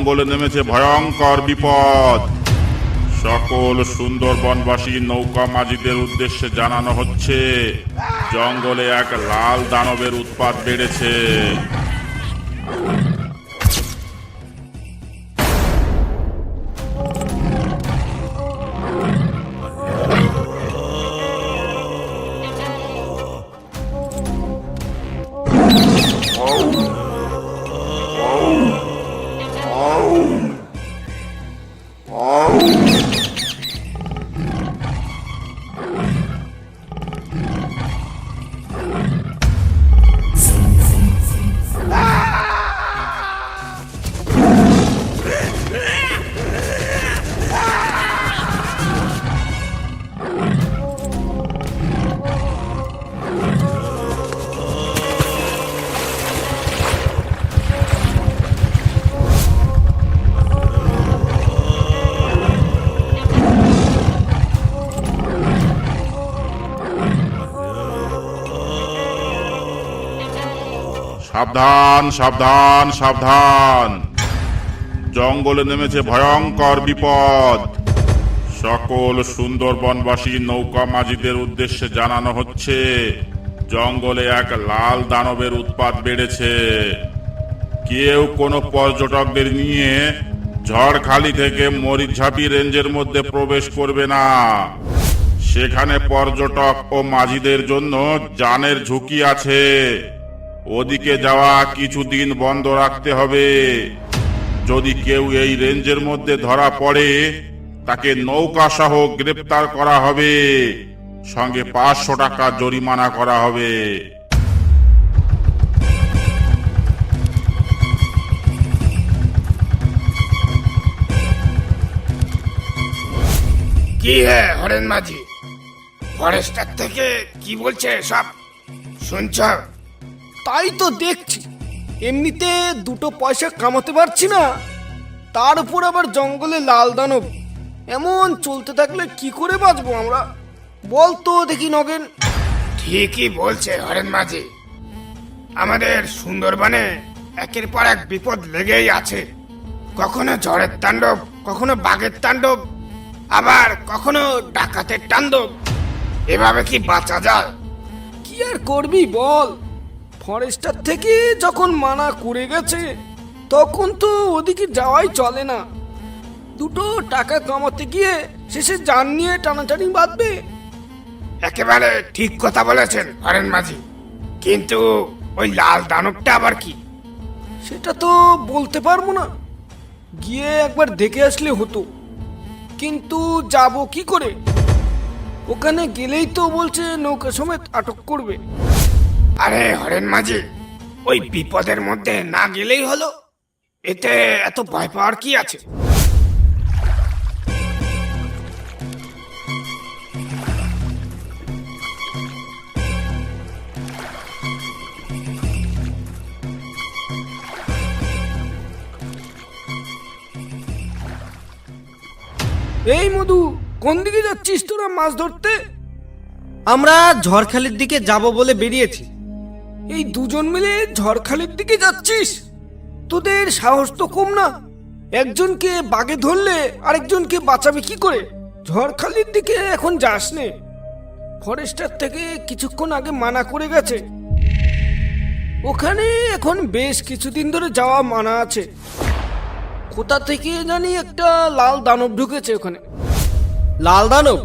জঙ্গলে নেমেছে ভয়ঙ্কর বিপদ। সকল সুন্দরবনবাসী নৌকা মাঝিদের উদ্দেশ্যে জানানো হচ্ছে, জঙ্গলে এক লাল দানবের উৎপাত বেড়েছে। সাবধান সাবধান সাবধান, জঙ্গলে নেমেছে ভয়ঙ্কর বিপদ। সকল সুন্দরবনবাসী নৌকা মাঝিদের উদ্দেশ্যে জানানো হচ্ছে, জঙ্গলে এক লাল দানবের উৎপাত বেড়েছে। কেউ কোনো পর্যটকদের নিয়ে ঝড়খালি থেকে মরিচঝাপি রেঞ্জের মধ্যে প্রবেশ করবে না। সেখানে পর্যটক ও মাঝিদের জন্য জানের ঝুঁকি আছে। ওদিকে যাওয়া কিছুদিন বন্ধ রাখতে হবে। যদি কেউ এই রেঞ্জের মধ্যে ধরা পড়ে, তাকে নৌকা সহ গ্রেপ্তার করা হবে, সঙ্গে 500 টাকা জরিমানা করা হবে। কি হে হরেন মাঝি, ফরেস্টার থেকে কি বলছে সব শুনছ? তাই তো দেখছি, এমনিতে দুটো পয়সা কামাতে পারছি না, তার উপর আবার জঙ্গলে লাল দানব। এমন চলতে থাকলে কি করে বাঁচবো আমরা, বল তো দেখি নগেন। ঠিকই বলছে হরেন মাঝি, আমাদের সুন্দরবনে একের পর এক বিপদ লেগেই আছে। কখনো ঝড়ের তাণ্ডব, কখনো বাঘের তাণ্ডব, আবার কখনো ডাকাতের তাণ্ডব। এভাবে কি বাঁচা যায়? কি আর করবি বল, ফরেস্টার থেকে যখন মানা করে গেছে তখন তো ওদিকে যাওয়াই চলে না। দুটো টাকা কামাতে গিয়ে শেষে জান নিয়ে টানাটানি বাঁধবে। একেবারে ঠিক কথা বলেছেন হরেন মাঝি, কিন্তু ওই লাল দানবটা আবার কি? সেটা তো বলতে পারবো না, গিয়ে একবার দেখে আসলে হতো। কিন্তু যাব কি করে? ওখানে গেলেই তো বলছে নৌকা সমেত আটক করবে। আরে হরেন মাঝি, ওই বিপদের মধ্যে না গেলেই হলো, এতে এত ভয় পাওয়ার কি আছে? এই মধু, কোন দিকে যাচ্ছিস তোরা মাছ ধরতে? আমরা ঝড়খালির দিকে যাব বলে বেরিয়েছি। এই দুজন মিলে ঝড়খালির দিকে যাচ্ছিস? তোদের সাহস তো কম না, একজনকে বাগে ধরলে আরেকজনকে বাঁচাবে কি করে? ঝড়খালির দিকে এখন যাস নে, ফরেস্টার থেকে কিছুক্ষণ আগে মানা করে গেছে। ওখানে এখন বেশ কিছুদিন ধরে যাওয়া মানা আছে। কোথা থেকে জানি একটা লাল দানব ঢুকেছে ওখানে। লাল দানব?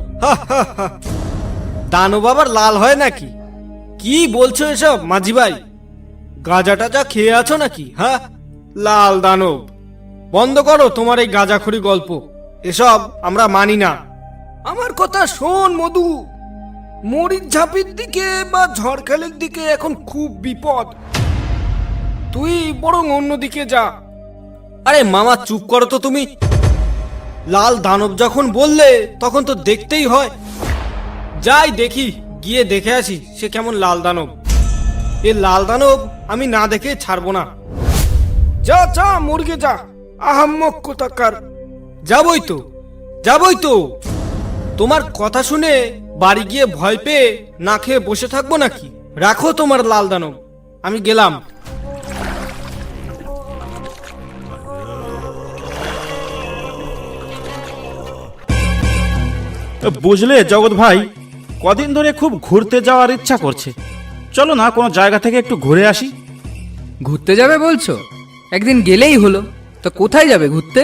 দানব আবার লাল হয় নাকি? কি বলছো এসব মাঝি ভাই? গাঁজা টাজা খেয়ে আছো নাকি? হ্যাঁ, লাল দানব, বন্ধ করো তোমার এই গাঁজাখড়ি গল্প, এসব আমরা মানি না। আমার কথা শোন মধু, মরিচঝাপির দিকে বা ঝড়খালির দিকে এখন খুব বিপদ। তুই বরং অন্যদিকে যা। আরে মামা চুপ করো তো তুমি। লাল দানব যখন বললে তখন তো দেখতেই হয়। যাই দেখি, গিয়ে দেখে আসি সে কেমন লাল দানব। এ লাল দানব আমি না দেখে ছাড়বো না। যা যা, মুরগে যা, আহাম্মক কোথাকার। যাবই তো, যাবই তো। তোমার কথা শুনে বাড়ি গিয়ে ভয় পেয়ে না খেয়ে বসে থাকবো নাকি? রাখো তোমার লাল দানব, আমি গেলাম। বুঝলে জগৎ ভাই, কদিন ধরে খুব ঘুরতে যাওয়ার ইচ্ছা করছে। চলো না কোনো জায়গা থেকে একটু ঘুরে আসি। ঘুরতে যাবে বলছো? একদিন গেলেই হলো। তা কোথায় যাবে ঘুরতে?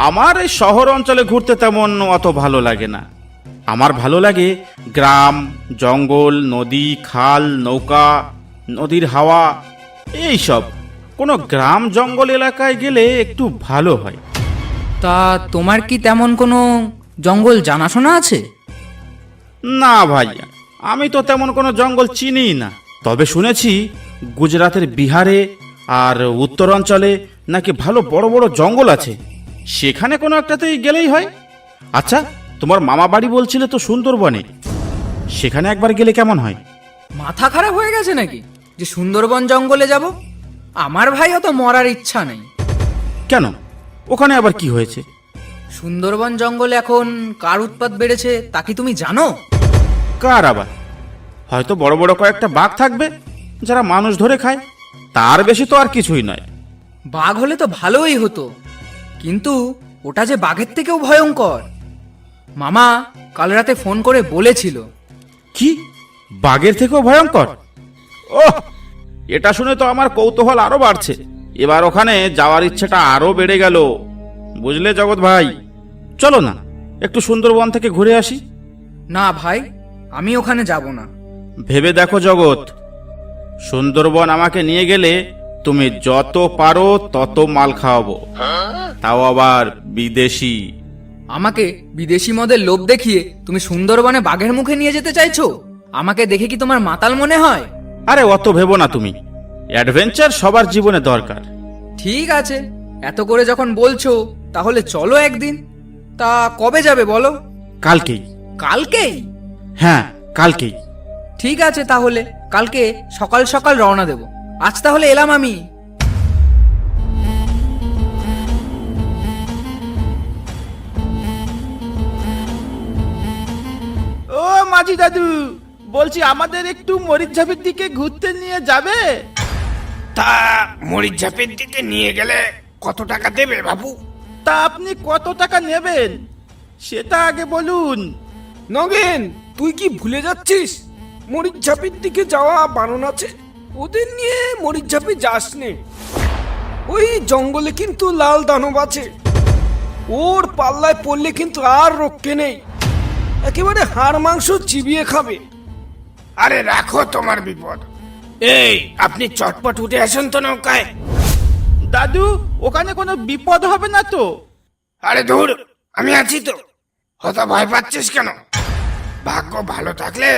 আমার এই শহর অঞ্চলে ঘুরতে তেমন অত ভালো লাগে না। আমার ভালো লাগে গ্রাম, জঙ্গল, নদী, খাল, নৌকা, নদীর হাওয়া, এই সব। কোনো গ্রাম জঙ্গল এলাকায় গেলে একটু ভালো হয়। তা তোমার কি তেমন কোনো জঙ্গল জানাশোনা আছে? না ভাই, আমি তো তেমন কোনো জঙ্গল চিনিই না। তবে শুনেছি গুজরাতের বিহারে আর উত্তরাঞ্চলে নাকি ভালো বড় বড় জঙ্গল আছে। সেখানে কোনো একটাতেই গেলেই হয়। আচ্ছা, তোমার মামা বাড়ি বলছিলে তো সুন্দরবনে, সেখানে একবার গেলে কেমন হয়? মাথা খারাপ হয়ে গেছে নাকি যে সুন্দরবন জঙ্গলে যাব? আমার ভাইও তো মরার ইচ্ছা নেই। কেন, ওখানে আবার কি হয়েছে? সুন্দরবন জঙ্গলে এখন কার উৎপাত বেড়েছে তা কি তুমি জানো? কার আবার? হয়তো বড় বড় কয়েকটা বাঘ থাকবে যারা মানুষ ধরে খায়, তার বেশি তো আর কিছুই নয়। বাঘ হলে তো ভালোই হতো, কিন্তু ওটা যে বাঘের থেকেও ভয়ঙ্কর। মামা কাল রাতে ফোন করে বলেছিল। কি, বাঘের থেকেও ভয়ঙ্কর? ওহ, এটা শুনে তো আমার কৌতূহল আরো বাড়ছে। এবার ওখানে যাওয়ার ইচ্ছেটা আরো বেড়ে গেল। বুঝলে জগৎ ভাই, চলো না একটু সুন্দরবন থেকে ঘুরে আসি। না ভাই, আমি ওখানে যাব না। ভেবে দেখো জগৎ, সুন্দরবন আমাকে নিয়ে গেলে তুমি যত পারো তত মাল খাওয়াবো, তাও আবার বিদেশি। আমাকে বিদেশি মদের লোভ দেখিয়ে তুমি সুন্দরবনে বাঘের মুখে নিয়ে যেতে চাইছো? আমাকে দেখে কি তোমার মাতাল মনে হয়? আরে অত ভেবো না তুমি, অ্যাডভেঞ্চার সবার জীবনে দরকার। ঠিক আছে, এত করে যখন বলছো তাহলে চলো একদিন। তা কবে যাবে বলো? কালকেই। কালকেই? হ্যাঁ, কালকেই। ঠিক আছে, তাহলে কালকে সকাল সকাল রওনা দেব। আজ তাহলে এলাম আমি। ও মাঝি দাদু, বলছি আমাদের একটু মরিচঝাপের দিকে ঘুরতে নিয়ে যাবে? তা মরিচঝাপের দিকে নিয়ে গেলে কত টাকা দেবে বাবু? তা আপনি কত টাকা নেবেন সেটা আগে বলুন। নগেন, তুই কি ভুলে যাচ্ছিস মরিচঝাপির দিকে যাওয়া বারণ আছে? ওদের নিয়ে মরিচঝাপে যাস নে। ওই জঙ্গলে কিন্তু লাল দানব আছে, ওর পাল্লায় পড়লে কিন্তু আর রক্ষে নেই, একেবারে হাড় মাংস চিবিয়ে খাবে। আরে রাখো তোমার বিপদ। এই, আপনি চটপট উঠে আসুন তো নৌকায়। দাদু, ওখানে কোনো বিপদ হবে না তো? আরে ধুর, আমি আছি তো, হয়তো ভয় পাচ্ছিস কেন? ভাগ্য ভালো থাকলে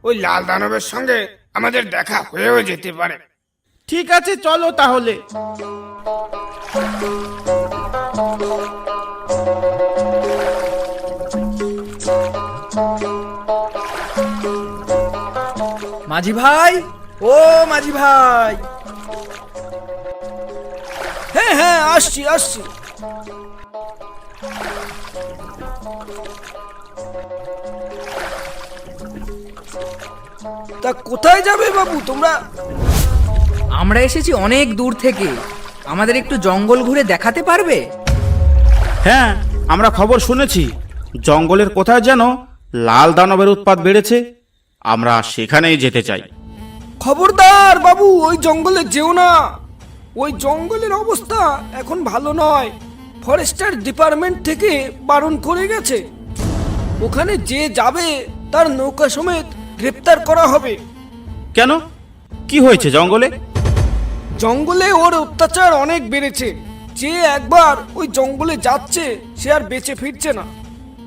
ওই লাল দানবের সঙ্গে আমাদের দেখা হয়েও যেতে পারে। ঠিক আছে, চলো তাহলে। মাঝি ভাই, ও মাঝি ভাই। হ্যাঁ হ্যাঁ, আসছি আসছি। তা কোথায় যাবে বাবু তোমরা? আমরা এসেছি অনেক দূর থেকে, আমাদের একটু জঙ্গল ঘুরে দেখাতে পারবে? হ্যাঁ, আমরা খবর শুনেছি জঙ্গলের কোথায় যেন লাল দানবের উৎপাত বেড়েছে। আমরা সেখানেই যেতে চাই। খবরদার বাবু, ওই জঙ্গলে যেও না। ওই জঙ্গলের অবস্থা এখন ভালো নয়, ফরেস্টার ডিপার্টমেন্ট থেকে বারণ করে গেছে। ওখানে যে যাবে তার নৌকা সমেত গ্রেপ্তার করা হবে। কেন, কি হয়েছে জঙ্গলে? জঙ্গলে ওর অত্যাচার অনেক বেড়েছে। যে একবার ওই জঙ্গলে যাচ্ছে সে আর বেঁচে ফিরছে না।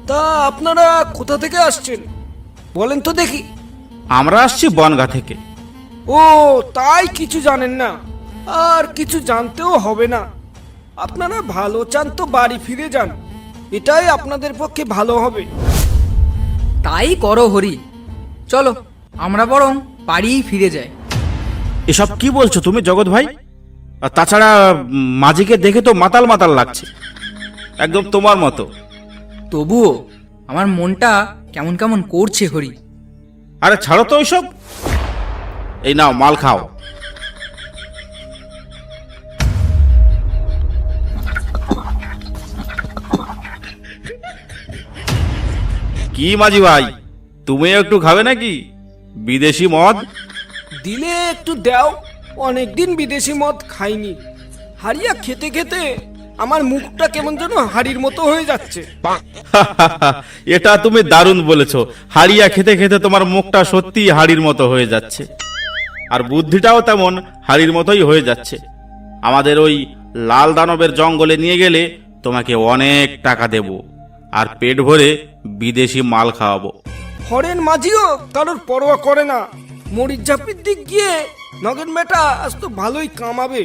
তা আপনারা কোথা থেকে আসছেন বলেন তো দেখি? আমরা আসছি বনগা থেকে। ও, তাই কিছু জানেন না, আর কিছু জানতেও হবে না। আপনারা ভালো চান তো বাড়ি ফিরে যান, এটাই আপনাদের পক্ষে ভালো হবে। তাই করো হরি, চলো আমরা বরং বাড়িই ফিরে যাই। এসব কি বলছো তুমি জগৎ ভাই? আর তাছাড়া মাঝিকে দেখে তো মাতাল মাতাল লাগছে, একদম তোমার মতো। তবুও আমার মনটা কেমন কেমন করছে হরি। আরে ছাড়ো তো ওইসব, এই নাও মাল খাও। কি মাঝি ভাই, তুমি একটু খাবে নাকি বিদেশি মদ? দিলে একটু দাও, অনেকদিন বিদেশি মদ খাইনি। হারিয়া খেতে খেতে আমার মুখটা কেমন যেন হাড়ির মতো হয়ে যাচ্ছে। এটা তুমি দারুণ বলেছো। হাড়িয়া খেতে খেতে তোমার মুখটা সত্যি হাড়ির মতো হয়ে যাচ্ছে, আর বুদ্ধিটাও তেমন হাড়ির মতোই হয়ে যাচ্ছে। আমাদের ওই লাল দানবের জঙ্গলে নিয়ে গেলে তোমাকে অনেক টাকা দেব, আর পেট ভরে বিদেশি মাল খাওয়াবো। হরেন মাঝিও কারোর পরোয়া করে না। মরিচ ঝাপির দিক গিয়ে নগেন বেটা আজ তো ভালোই কামাবে,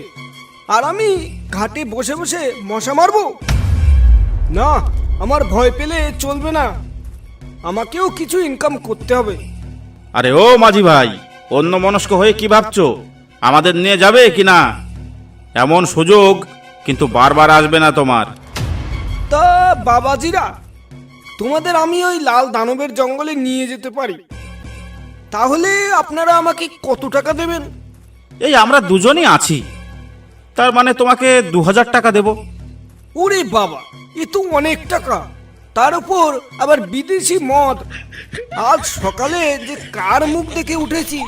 আর আমি ঘাটে বসে বসে মশা মারবো? না, আমার ভয় পেলে চলবে না, আমাকেও কিছু ইনকাম করতে হবে। আরে ও মাঝি ভাই, অন্য মনস্ক হয়ে কি ভাবছো? আমাদের নিয়ে যাবে কি না? এমন সুযোগ কিন্তু বারবার আসবে না তোমার। তা বাবাজিরা, তোমাদের আমি ওই লাল দানবের জঙ্গলে নিয়ে যেতে পারি, তাহলে আপনারা আমাকে কত টাকা দেবেন? এই আমরা দুজনই আছি, তার মানে তোমাকে 2000 টাকা দেব। ওরে বাবা, এ তো অনেক টাকা, তার উপর আবার বিদেশি মদ। আজ সকালে যে কার মুখ দেখে উঠেছি।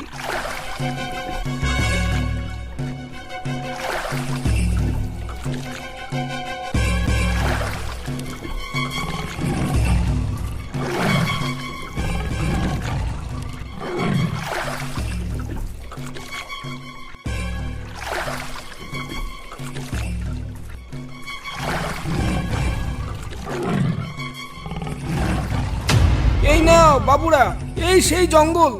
এই নাও বাবুরা, এই সেই জঙ্গল,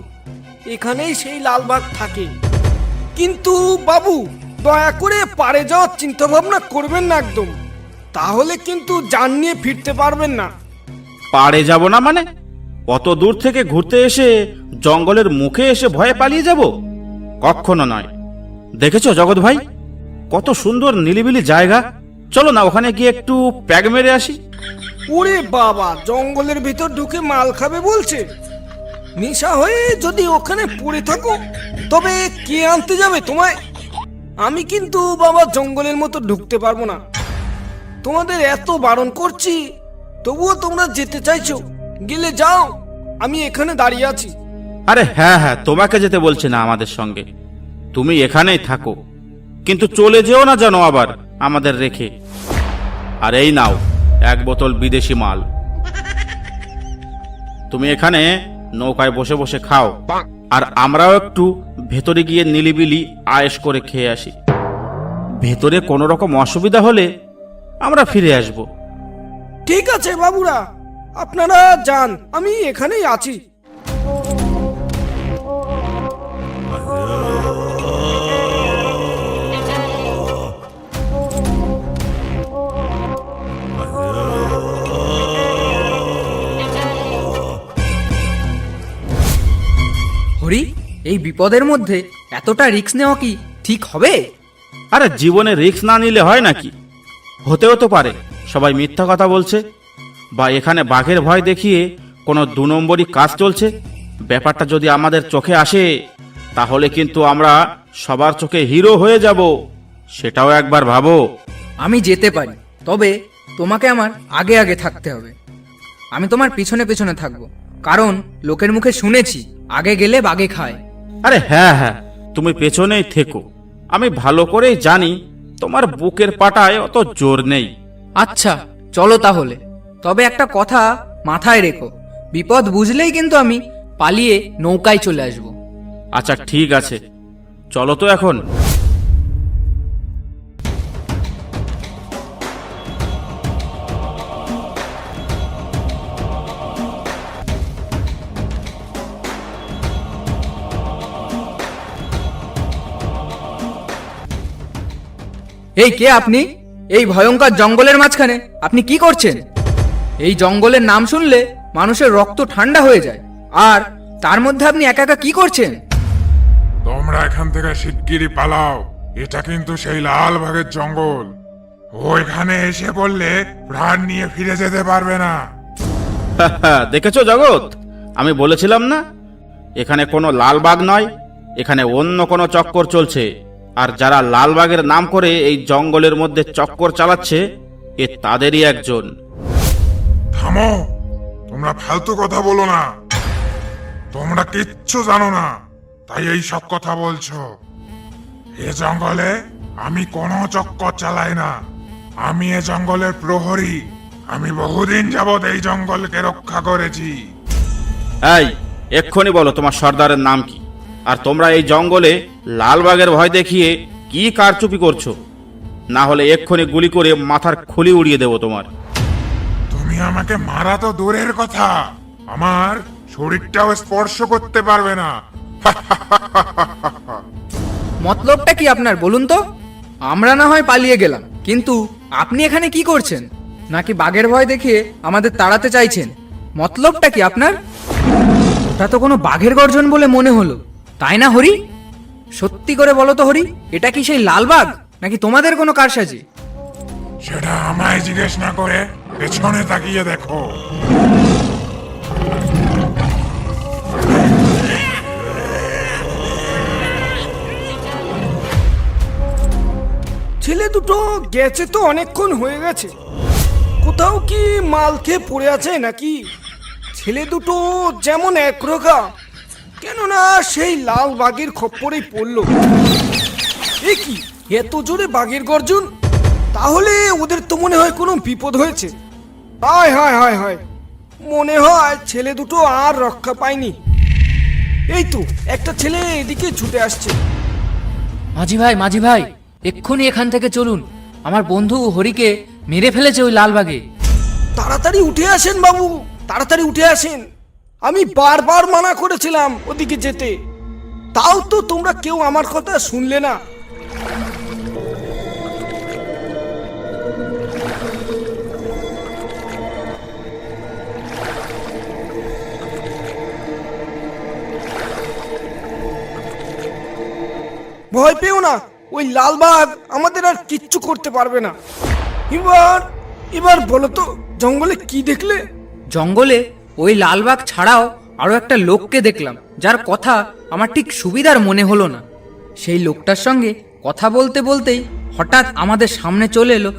এখানেই সেই লালবাগ থাকে। কিন্তু বাবু, দয়া করে পারে যাওয়ার চিন্তা ভাবনা করবেন না একদম, তাহলে কিন্তু জান নিয়ে ফিরতে পারবেন না। পাড়ে যাব না মানে? অত দূর থেকে ঘুরতে এসে জঙ্গলের মুখে এসে ভয়ে পালিয়ে যাব? কখনো নয়। দেখেছো জগৎ ভাই, কত সুন্দর নিলিবিলি জায়গা। চলো না ওখানে গিয়ে একটু প্যাগ মেরে আসি। ওরে বাবা, জঙ্গলের ভিতর ঢুকে মাল খাবে বলছে? নেশা হয়ে যদি ওখানে পড়ে থাকো, তবে কে আনতে যাবে তোমায়? আমি কিন্তু বাবা জঙ্গলের মতো ঢুকতে পারবো না। তোমাদের এত বারণ করছি, তবুও তোমরা যেতে চাইছো। গেলে যাও, আমি এখানে দাঁড়িয়ে আছি। আরে হ্যাঁ হ্যাঁ, তোমাকে যেতে বলছি না আমাদের সঙ্গে, তুমি এখানেই থাকো, কিন্তু চলে যেও না যেন আবার আমাদের রেখে। আর এই নাও 1 বোতল বিদেশি মাল, তুমি এখানে নৌকায় বসে বসে খাও, আর আমরাও একটু ভেতরে গিয়ে নিলিবিলি আয়েশ করে খেয়ে আসি। ভেতরে কোনো রকম অসুবিধা হলে আমরা ফিরে আসব। ঠিক আছে বাবুরা, আপনারা যান, আমি এখানেই আছি। হরি, এই বিপদের মধ্যে এতটা রিস্ক নেওয়া কি ঠিক হবে? আরে জীবনে রিস্ক না নিলে হয় নাকি? হতেও তো পারে সবাই মিথ্যা কথা বলছে, বা এখানে বাঘের ভয় দেখিয়ে কোনো 2 নম্বরই কাজ চলছে। ব্যাপারটা যদি আমাদের চোখে আসে, তাহলে কিন্তু আমরা সবার চোখে হিরো হয়ে যাব। সেটাও একবার ভাবো। আমি যেতে পারি, তবে তোমাকে আমার আগে আগে থাকতে হবে। আমি তোমার পিছনে পিছনে থাকবো, কারণ লোকের মুখে শুনেছি আগে গেলে বাগে খায়। আরে হ্যাঁ হ্যাঁ, তুমি পেছনেই থেকো। আমি ভালো করেই জানি তোমার বুকের পাটায় অত জোর নেই। আচ্ছা চলো তাহলে, তবে একটা কথা মাথায় রেখো, বিপদ বুঝলেই কিন্তু আমি পালিয়ে নৌকায় চলে আসব। আচ্ছা ঠিক আছে, চলো তো এখন। এই কে আপনি? এই ভয়ঙ্কর জঙ্গলের মাঝখানে আপনি কি করছেন? এই জঙ্গলের নাম শুনলে মানুষের রক্ত ঠান্ডা হয়ে যায়, আর তার মধ্যে আপনি একা একা কি করছেন? তোমরা এখান থেকে শিগগিরই পালাও, এটা কিন্তু সেই লালবাগের জঙ্গল। ওইখানে এসে পড়লে প্রাণ নিয়ে ফিরে যেতে পারবে না। দেখেছো জগৎ, আমি বলেছিলাম না এখানে কোনো লালবাগ নয়, এখানে অন্য কোনো চক্কর চলছে। আর যারা লালবাগের নাম করে এই জঙ্গলের মধ্যে চক্কর চালাচ্ছে, এ তাদেরই একজন। থামো, তোমরা ফালতু কথা বলো না। তোমরা কিচ্ছু জানো না, তাই এই সব কথা বলছো। এ জঙ্গলে আমি কোনো চক্কর চালাই না। আমি এ জঙ্গলের প্রহরী। আমি বহুদিন যাবৎ এই জঙ্গলকে রক্ষা করেছি। এই এক্ষুনি বলো তোমার সর্দারের নাম কি, আর তোমরা এই জঙ্গলে লালবাগের ভয় দেখিয়ে কি কারচুপি করছো? না হলে এক্ষুনি গুলি করে মাথার খুলি উড়িয়ে দেবো তোমার। তুমি আমাকে মারা তো দূরের কথা, আমার শরীরটাও স্পর্শ করতে পারবে না। মতলবটা কি আপনার বলুন তো? আমরা না হয় পালিয়ে গেলাম, কিন্তু আপনি এখানে কি করছেন? নাকি বাঘের ভয় দেখিয়ে আমাদের তাড়াতে চাইছেন? মতলবটা কি আপনার? ওটা তো কোনো বাঘের গর্জন বলে মনে হলো, তাই না হরি? সত্যি করে বলো তো হরি, এটা কি সেই লাল বাঘ নাকি তোমাদের কোনো কারসাজি? সেটা আমায় জিজ্ঞেস না করে পেছনে তাকিয়ে দেখো। ছেলে দুটো গেছে তো অনেকক্ষণ হয়ে গেছে, কোথাও কি মাল খেয়ে পড়ে আছে নাকি? ছেলে দুটো যেমন একরোগা, কেননা সেই লাল বাঘের খপ্পরেই পড়লো। এ কি এত জোরে বাঘের গর্জন? তাহলে ওদের তো মনে হয় কোনো বিপদ হয়েছে। হায় হায় হায় হায়, মনে হয় ছেলে দুটো আর রক্ষা পায়নি। এই তো একটা ছেলে এদিকে ছুটে আসছে। মাঝি ভাই, এক্ষুনি এখান থেকে চলুন। আমার বন্ধু হরিকে মেরে ফেলেছে ওই লালবাগে। তাড়াতাড়ি উঠে আসেন বাবু, তাড়াতাড়ি উঠে আসেন। আমি বারবার মানা করেছিলাম ওদিকে যেতে, তাও তো তোমরা কেউ আমার কথা শুনলে না। ভয় পেও না, ওই লালবাগ আমাদের আর কিচ্ছু করতে পারবে না। এবার বলো তো জঙ্গলে কি দেখলে? জঙ্গলে ওই লালবাগ ছাড়াও আরো একটা লোককে দেখলাম, যার কথা আমার ঠিক সুবিধার মনে হলো না। সেই লোকটার সঙ্গে কথা বলতে বলতেই হঠাৎ আমাদের সামনে চলে এলো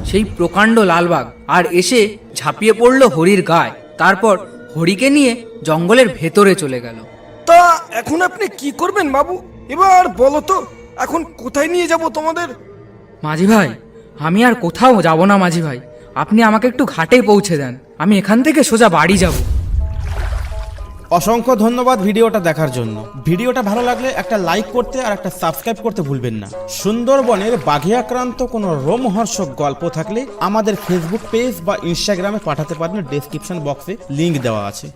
সেই প্রকাণ্ড লালবাগ, আর এসে ঝাঁপিয়ে পড়লো হরির গায়ে। তারপর হরিকে নিয়ে জঙ্গলের ভেতরে চলে গেল। তা এখন আপনি কি করবেন বাবু? এবার বলো তো এখন কোথায় নিয়ে যাব তোমাদের? মাঝি ভাই, আমি আর কোথাও যাব না মাঝি ভাই, আপনি আমাকে একটু ঘাটে পৌঁছে দেন, আমি এখান থেকে সোজা বাড়ি যাব। অসংখ্য ধন্যবাদ ভিডিওটা দেখার জন্য। ভিডিওটা ভালো লাগলে একটা লাইক করতে আর একটা সাবস্ক্রাইব করতে ভুলবেন না। সুন্দরবনের বাঘে আক্রান্ত কোনো রোমহর্ষক গল্প থাকলে আমাদের ফেসবুক পেজ বা ইনস্টাগ্রামে পাঠাতে পারেন, ডেসক্রিপশন বক্সে লিংক দেওয়া আছে।